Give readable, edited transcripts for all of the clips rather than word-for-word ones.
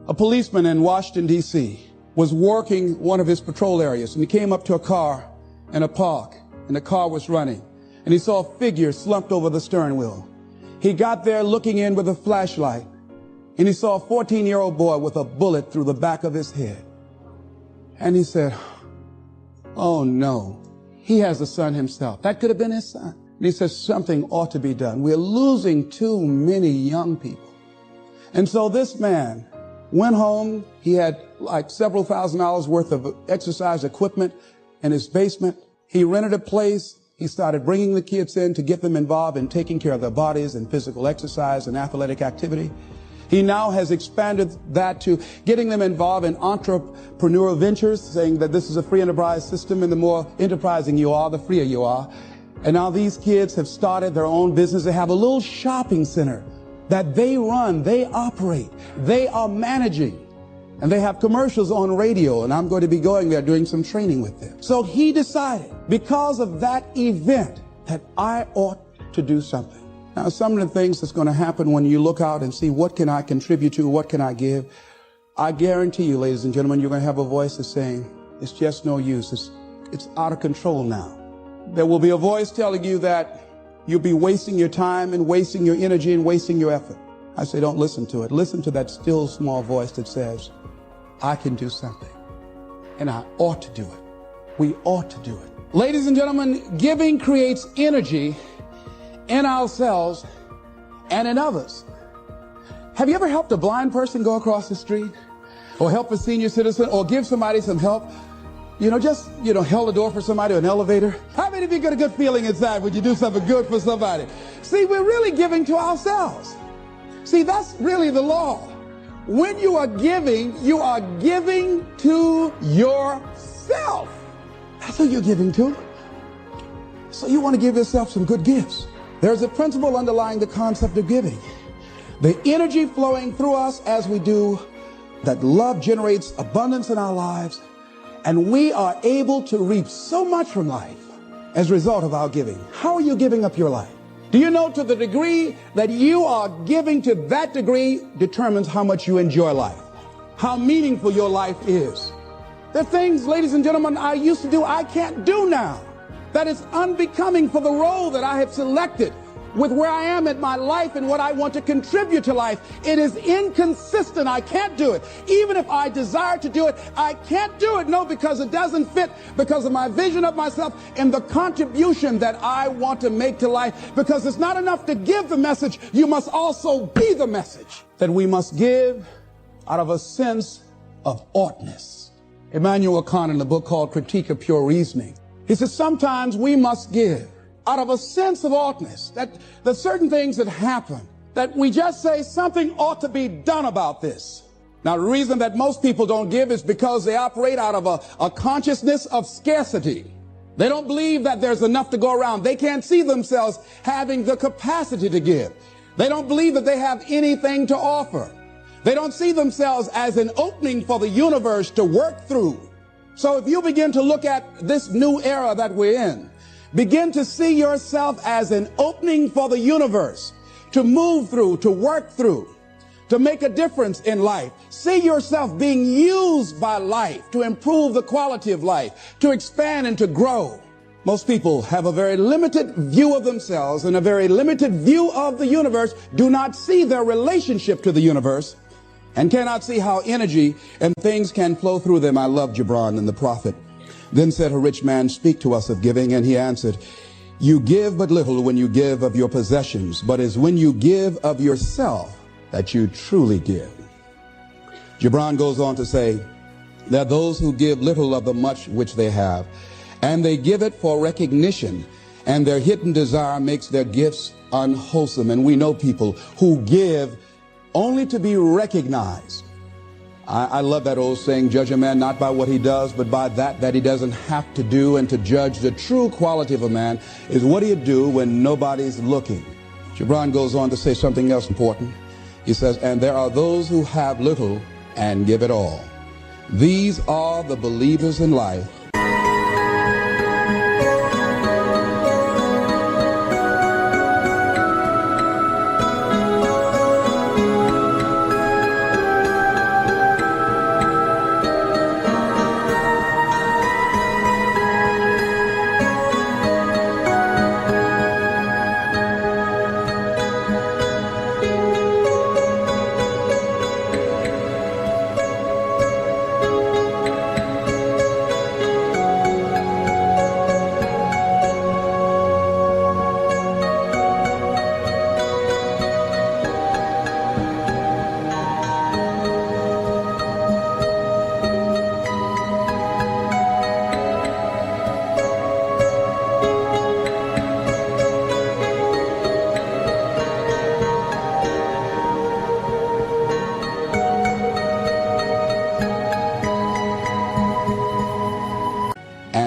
A policeman in Washington, D.C. was working one of his patrol areas, and he came up to a car in a park, and the car was running, and he saw a figure slumped over the steering wheel. He got there looking in with a flashlight, and he saw a 14-year-old boy with a bullet through the back of his head. And he said, oh no, he has a son himself. That could have been his son. And he says, something ought to be done. We're losing too many young people. And so this man went home. He had like several $1,000s worth of exercise equipment in his basement. He rented a place. He started bringing the kids in to get them involved in taking care of their bodies and physical exercise and athletic activity. He now has expanded that to getting them involved in entrepreneurial ventures, saying that this is a free enterprise system, and the more enterprising you are, the freer you are. And now these kids have started their own business. They have a little shopping center that they run, they operate, they are managing, and they have commercials on radio, and I'm going to be going there doing some training with them. So he decided, because of that event, that I ought to do something. Now, some of the things that's going to happen when you look out and see what can I contribute to, what can I give, I guarantee you, ladies and gentlemen, you're going to have a voice that's saying, it's just no use, it's out of control now. There will be a voice telling you that you'll be wasting your time and wasting your energy and wasting your effort. I say, don't listen to it. Listen to that still small voice that says, I can do something, and I ought to do it. We ought to do it. Ladies and gentlemen, giving creates energy in ourselves and in others. Have you ever helped a blind person go across the street, or help a senior citizen, or give somebody some help? Held the door for somebody, or an elevator. How many of you get a good feeling inside when you do something good for somebody? See, we're really giving to ourselves. See, that's really the law. When you are giving to yourself. That's who you're giving to. So you want to give yourself some good gifts. There's a principle underlying the concept of giving. The energy flowing through us as we do, that love generates abundance in our lives, and we are able to reap so much from life as a result of our giving. How are you giving up your life? Do you know, to the degree that you are giving, to that degree determines how much you enjoy life, how meaningful your life is. There are things, ladies and gentlemen, I used to do I can't do now. That is unbecoming for the role that I have selected with where I am in my life and what I want to contribute to life. It is inconsistent. I can't do it. Even if I desire to do it, I can't do it. No, because it doesn't fit, because of my vision of myself and the contribution that I want to make to life. Because it's not enough to give the message. You must also be the message. That we must give out of a sense of oughtness. Immanuel Kant, in a book called Critique of Pure Reasoning, he says sometimes we must give out of a sense of oughtness, that the certain things that happen, that we just say something ought to be done about this. Now, the reason that most people don't give is because they operate out of a consciousness of scarcity. They don't believe that there's enough to go around. They can't see themselves having the capacity to give. They don't believe that they have anything to offer. They don't see themselves as an opening for the universe to work through. So if you begin to look at this new era that we're in, begin to see yourself as an opening for the universe to move through, to work through, to make a difference in life. See yourself being used by life to improve the quality of life, to expand and to grow. Most people have a very limited view of themselves and a very limited view of the universe, do not see their relationship to the universe, and cannot see how energy and things can flow through them. I love Gibran and the prophet. Then said a rich man, speak to us of giving. And he answered, you give but little when you give of your possessions, but it's when you give of yourself that you truly give. Gibran goes on to say, there are those who give little of the much which they have, and they give it for recognition, and their hidden desire makes their gifts unwholesome. And we know people who give only to be recognized. I love that old saying, judge a man not by what he does, but by that he doesn't have to do. And to judge the true quality of a man is what he'll do when nobody's looking. Gibran goes on to say something else important. He says, and there are those who have little and give it all. These are the believers in life.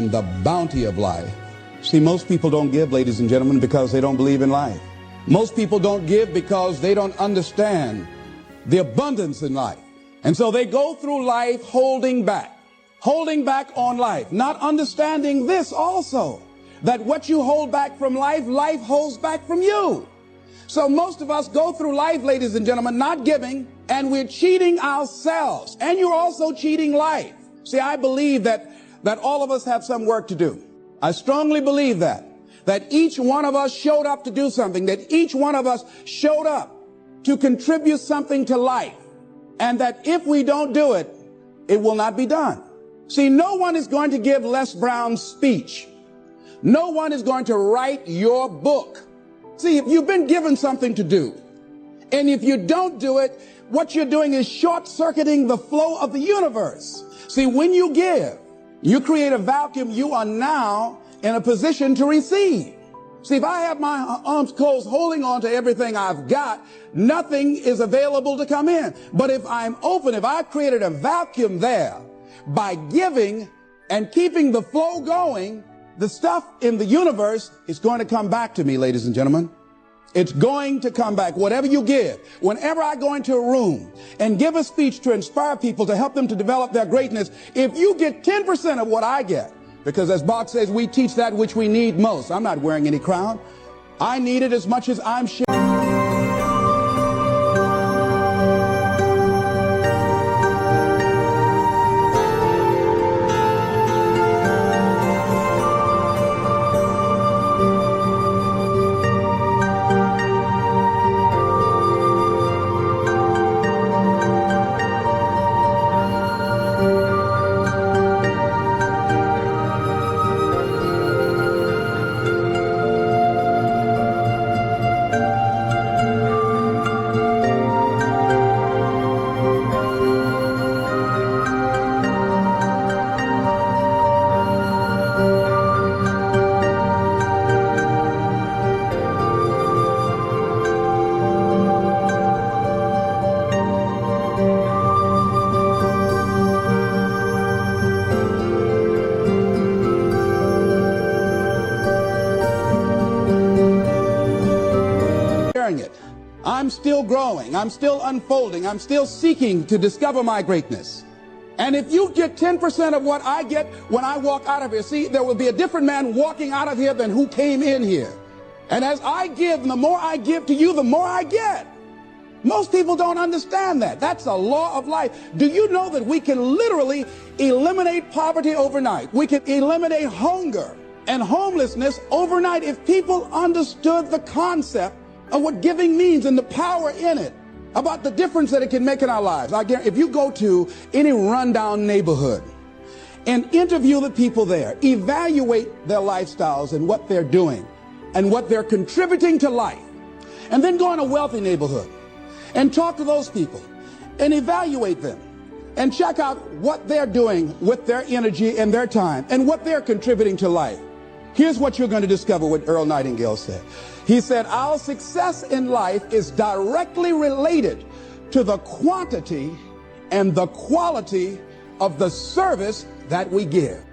and the bounty of life. See, most people don't give, ladies and gentlemen, because they don't believe in life. Most people don't give because they don't understand the abundance in life. And so they go through life holding back on life, not understanding this also, that what you hold back from life, life holds back from you. So most of us go through life, ladies and gentlemen, not giving, and we're cheating ourselves. And you're also cheating life. See, I believe that all of us have some work to do. I strongly believe that each one of us showed up to do something, that each one of us showed up to contribute something to life, and that if we don't do it, it will not be done. See, no one is going to give Les Brown's speech. No one is going to write your book. See, if you've been given something to do, and if you don't do it, what you're doing is short-circuiting the flow of the universe. See, when you give, you create a vacuum. You are now in a position to receive. See, if I have my arms closed holding on to everything I've got, nothing is available to come in. But if I'm open, if I created a vacuum there by giving and keeping the flow going, the stuff in the universe is going to come back to me, ladies and gentlemen. It's going to come back. Whatever you give, whenever I go into a room and give a speech to inspire people, to help them to develop their greatness, if you get 10% of what I get, because as Bach says, we teach that which we need most. I'm not wearing any crown. I need it as much as I'm sharing. It. I'm still growing. I'm still unfolding. I'm still seeking to discover my greatness. And if you get 10% of what I get when I walk out of here, see, there will be a different man walking out of here than who came in here. And as I give, the more I give to you, the more I get. Most people don't understand that. That's a law of life. Do you know that we can literally eliminate poverty overnight? We can eliminate hunger and homelessness overnight if people understood the concept of what giving means and the power in it, about the difference that it can make in our lives. I guarantee, if you go to any rundown neighborhood and interview the people there, evaluate their lifestyles and what they're doing and what they're contributing to life, and then go in a wealthy neighborhood and talk to those people and evaluate them and check out what they're doing with their energy and their time and what they're contributing to life. Here's what you're going to discover what Earl Nightingale said. He said, our success in life is directly related to the quantity and the quality of the service that we give.